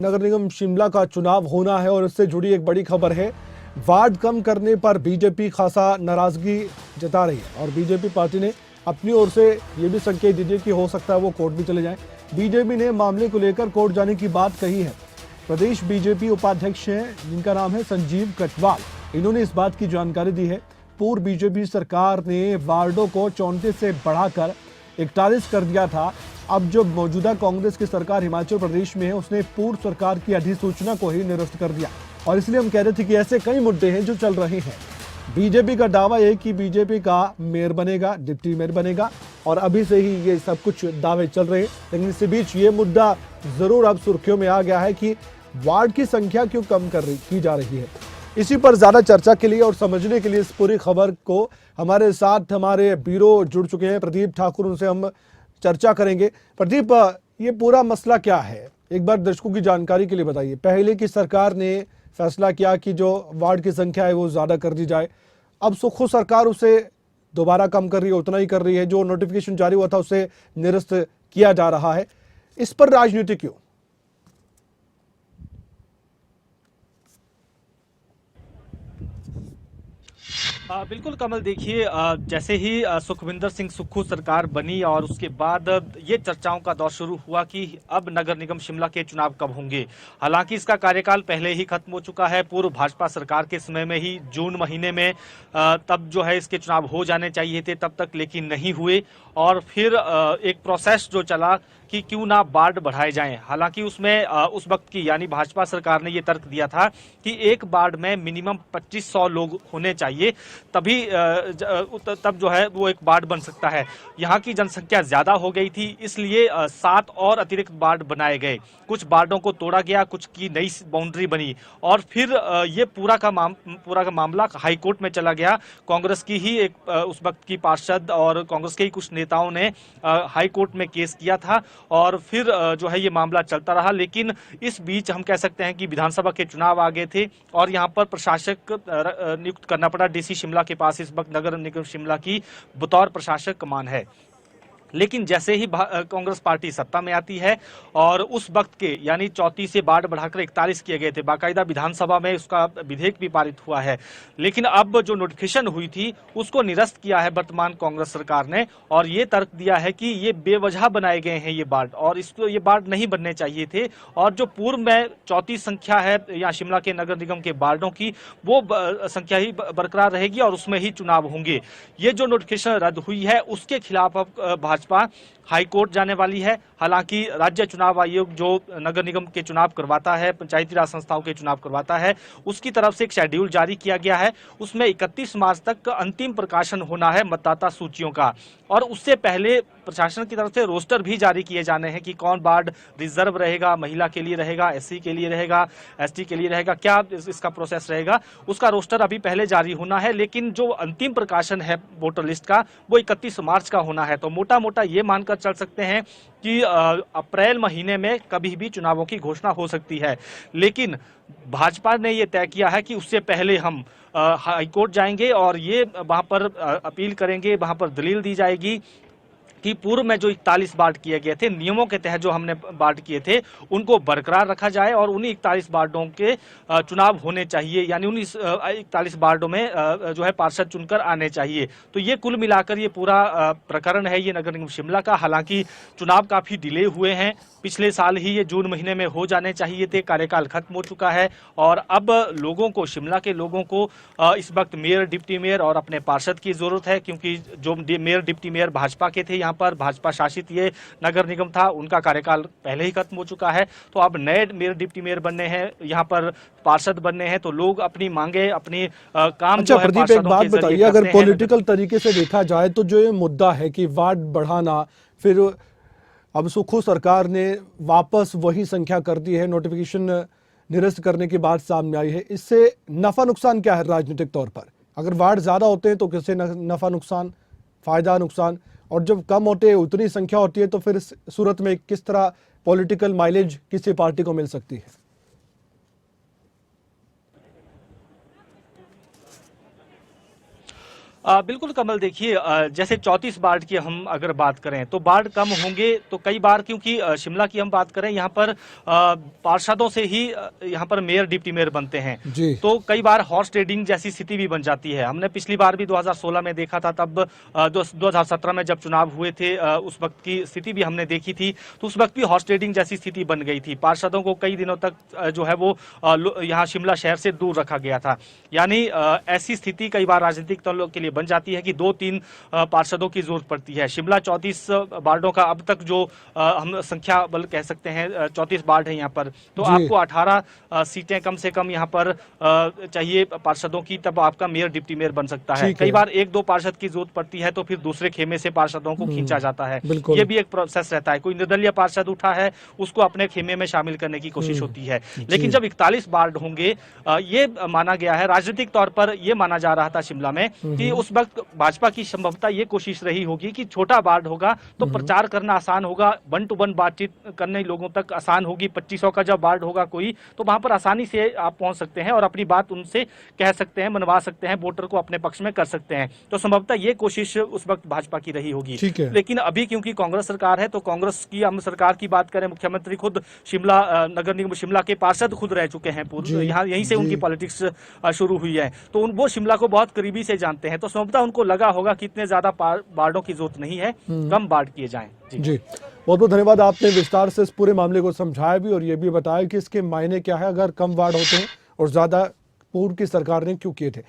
नगर निगम शिमला का चुनाव होना है और इससे जुड़ी एक बड़ी खबर है। वार्ड कम करने पर बीजेपी खासा नाराजगी जता रही है और बीजेपी पार्टी ने अपनी ओर से ये भी संकेत दीजिए कि हो सकता है वो कोर्ट भी चले जाएं। बीजेपी ने मामले को लेकर कोर्ट जाने की बात कही है। प्रदेश बीजेपी उपाध्यक्ष हैं जिनका नाम है संजीव कटवाल, इन्होंने इस बात की जानकारी दी है। पूर्व बीजेपी सरकार ने वार्डों को 34 से बढ़ाकर 41 कर दिया था। अब जो मौजूदा कांग्रेस की सरकार हिमाचल प्रदेश में है, उसने पूर्व सरकार की अधिसूचना को ही निरस्त कर दिया और इसलिए हम कह रहे थे कि ऐसे कई मुद्दे हैं जो चल रहे हैं। बीजेपी का दावा है कि बीजेपी का मेयर बनेगा, डिप्टी मेयर बनेगा और अभी से ही ये सब कुछ दावे चल रहे हैं। लेकिन इसी बीच ये मुद्दा जरूर अब सुर्खियों में आ गया है कि वार्ड की संख्या क्यों कम की जा रही है। इसी पर ज्यादा चर्चा के लिए और समझने के लिए इस पूरी खबर को हमारे साथ हमारे ब्यूरो जुड़ चुके हैं प्रदीप ठाकुर, उनसे हम चर्चा करेंगे। प्रदीप, ये पूरा मसला क्या है, एक बार दर्शकों की जानकारी के लिए बताइए। पहले की सरकार ने फैसला किया कि जो वार्ड की संख्या है वो ज्यादा कर दी जाए, अब सुखो सरकार उसे दोबारा कम कर रही है, उतना ही कर रही है। जो नोटिफिकेशन जारी हुआ था उसे निरस्त किया जा रहा है। इस पर राजनीति क्यों? बिल्कुल कमल, देखिए, जैसे ही सुखविंदर सिंह सुक्खू सरकार बनी और उसके बाद ये चर्चाओं का दौर शुरू हुआ कि अब नगर निगम शिमला के चुनाव कब होंगे। हालांकि इसका कार्यकाल पहले ही खत्म हो चुका है। पूर्व भाजपा सरकार के समय में ही जून महीने में तब जो है इसके चुनाव हो जाने चाहिए थे, तब तक लेकिन नहीं हुए। और फिर एक प्रोसेस जो चला कि क्यों ना वार्ड बढ़ाए जाएं। हालांकि उसमें उस वक्त की यानी भाजपा सरकार ने यह तर्क दिया था कि एक वार्ड में मिनिमम 2500 लोग होने चाहिए, तभी तब जो है वो एक वार्ड बन सकता है। यहाँ की जनसंख्या ज्यादा हो गई थी, इसलिए 7 और अतिरिक्त वार्ड बनाए गए। कुछ वार्डों को तोड़ा गया, कुछ की नई बाउंड्री बनी और फिर ये पूरा का मामला हाईकोर्ट में चला गया। कांग्रेस की ही एक उस वक्त की पार्षद और कांग्रेस के ही कुछ नेताओं ने हाईकोर्ट में केस किया था और फिर जो है ये मामला चलता रहा। लेकिन इस बीच हम कह सकते हैं कि विधानसभा के चुनाव आ गए थे और यहाँ पर प्रशासक नियुक्त करना पड़ा। डीसी शिमला के पास इस वक्त नगर निगम शिमला की बतौर प्रशासक कमान है। लेकिन जैसे ही कांग्रेस पार्टी सत्ता में आती है और उस वक्त के यानी 34 से वार्ड बढ़ाकर 41 किए गए थे, बाकायदा विधानसभा में उसका विधेयक भी पारित हुआ है। लेकिन अब जो नोटिफिकेशन हुई थी उसको निरस्त किया है वर्तमान कांग्रेस सरकार ने और ये तर्क दिया है कि ये बेवजह बनाए गए हैं ये वार्ड और इसको ये वार्ड नहीं बनने चाहिए थे और जो पूर्व में 34 संख्या है या शिमला के नगर निगम के वार्डों की वो संख्या ही बरकरार रहेगी और उसमें ही चुनाव होंगे। ये जो नोटिफिकेशन रद्द हुई है उसके खिलाफ अब भाजपा हाईकोर्ट जाने वाली है। हालांकि राज्य चुनाव आयोग जो नगर निगम के चुनाव करवाता है, पंचायती राज संस्थाओं के चुनाव करवाता है, उसकी तरफ से एक शेड्यूल जारी किया गया है। उसमें 31 मार्च तक अंतिम प्रकाशन होना है मतदाता सूचियों का और उससे पहले प्रशासन की तरफ से रोस्टर भी जारी किए जाने हैं कि कौन वार्ड रिजर्व रहेगा, महिला के लिए रहेगा, एससी के लिए रहेगा, एसटी के लिए रहेगा, क्या इसका प्रोसेस रहेगा, उसका रोस्टर अभी पहले जारी होना है। लेकिन जो अंतिम प्रकाशन है वोटर लिस्ट का वो 31 मार्च का होना है। तो मोटा मोटा ये मानकर चल सकते हैं कि अप्रैल महीने में कभी भी चुनावों की घोषणा हो सकती है। लेकिन भाजपा ने ये तय किया है कि उससे पहले हम हाईकोर्ट जाएंगे और ये वहां पर अपील करेंगे, वहां पर दलील दी जाएगी कि पूर्व में जो 41 वार्ड किए गए थे, नियमों के तहत जो हमने वार्ड किए थे उनको बरकरार रखा जाए और उन्हीं 41 वार्डों के चुनाव होने चाहिए, यानी उन्हीं 41 वार्डों में जो है पार्षद चुनकर आने चाहिए। तो ये कुल मिलाकर ये पूरा प्रकरण है ये नगर निगम शिमला का। हालांकि चुनाव काफी डिले हुए हैं, पिछले साल ही ये जून महीने में हो जाने चाहिए थे, कार्यकाल खत्म हो चुका है और अब लोगों को, शिमला के लोगों को इस वक्त मेयर, डिप्टी मेयर और अपने पार्षद की जरूरत है, क्योंकि जो मेयर डिप्टी मेयर भाजपा के थे, यहाँ पर भाजपा शासित ये नगर निगम था, उनका कार्यकाल पहले ही खत्म हो चुका है। तो अब नए मेयर डिप्टी मेयर बनने हैं, यहाँ पर पार्षद बनने हैं, तो लोग अपनी मांगे, अपनी काम अच्छा जो है प्रदीप, एक बात बताइए, अगर करते हैं। पॉलिटिकल तरीके से देखा जाए तो जो ये मुद्दा है कि वार्ड बढ़ाना, फिर अब सुक्खू सरकार ने वापस वही संख्या कर दी है, नोटिफिकेशन निरस्त करने की बात सामने आई है, इससे नफा नुकसान क्या है राजनीतिक तौर पर? अगर वार्ड ज्यादा होते हैं तो किससे नफा नुकसान, फायदा नुकसान, और जब कम होते हैं उतनी संख्या होती है तो फिर इस सूरत में किस तरह पॉलिटिकल माइलेज किसी पार्टी को मिल सकती है? बिल्कुल कमल, देखिए जैसे 34 वार्ड की हम अगर बात करें तो वार्ड कम होंगे तो कई बार, क्योंकि शिमला की हम बात करें, यहाँ पर पार्षदों से ही यहाँ पर मेयर डिप्टी मेयर बनते हैं। जी। तो कई बार हॉर्स ट्रेडिंग जैसी स्थिति भी बन जाती है। हमने पिछली बार भी 2016 में देखा था, तब 2017 में जब चुनाव हुए थे उस वक्त की स्थिति भी हमने देखी थी। तो उस वक्त भी हॉर्स ट्रेडिंग जैसी स्थिति बन गई थी, पार्षदों को कई दिनों तक जो है वो यहाँ शिमला शहर से दूर रखा गया था। यानी ऐसी स्थिति कई बार राजनीतिक दलों के लिए बन जाती है कि 2-3 पार्षदों की जरूरत पड़ती है। शिमला 34 वार्डों का अब तक जो हम संख्या बल कह सकते हैं, 34 वार्ड है यहाँ पर, तो जी। आपको 18 सीटें कम से कम यहाँ पर चाहिए पार्षदों की, तब आपका मेयर डिप्टी मेयर बन सकता है। ठीक कई है। बार 1-2 पार्षद की जरूरत पड़ती है तो फिर दूसरे खेमे से पार्षदों को खींचा जाता है। बिल्कुल। ये भी एक प्रोसेस रहता है। कोई निर्दलीय पार्षद उठा है, उसको अपने खेमे में शामिल करने की कोशिश होती है। लेकिन जी। जब 41 वार्ड होंगे, ये माना गया है, राजनीतिक तौर पर ये माना जा रहा था शिमला में कि उस वक्त भाजपा की संभवतः ये कोशिश रही होगी कि छोटा वार्ड होगा तो प्रचार करना आसान होगा, 1 to 1 बातचीत करने लोगों तक आसान होगी। 2500 का जब वार्ड होगा कोई, तो वहां पर आसानी से आप पहुंच सकते हैं और अपनी बात उनसे कह सकते हैं, मनवा सकते हैं, वोटर को अपने पक्ष में कर सकते हैं। तो संभवतः ये कोशिश उस वक्त भाजपा की रही होगी। ठीक है। लेकिन अभी क्योंकि कांग्रेस सरकार है, तो कांग्रेस की हम सरकार की बात करें, मुख्यमंत्री खुद शिमला नगर निगम शिमला के पार्षद खुद रह चुके हैं पूर्व, जी। यहाँ यहीं से जी। उनकी पॉलिटिक्स शुरू हुई है। तो वो शिमला को बहुत करीबी से जानते हैं, तो संभवतः उनको लगा होगा कि इतने ज्यादा वार्डों की जरूरत नहीं है, कम वार्ड किए जाएं। जी, बहुत बहुत धन्यवाद। आपने विस्तार से इस पूरे मामले को समझाया भी और ये भी बताया कि इसके मायने क्या है अगर कम वार्ड होते हैं और ज्यादा पूर्व की सरकार ने क्यों किए थे।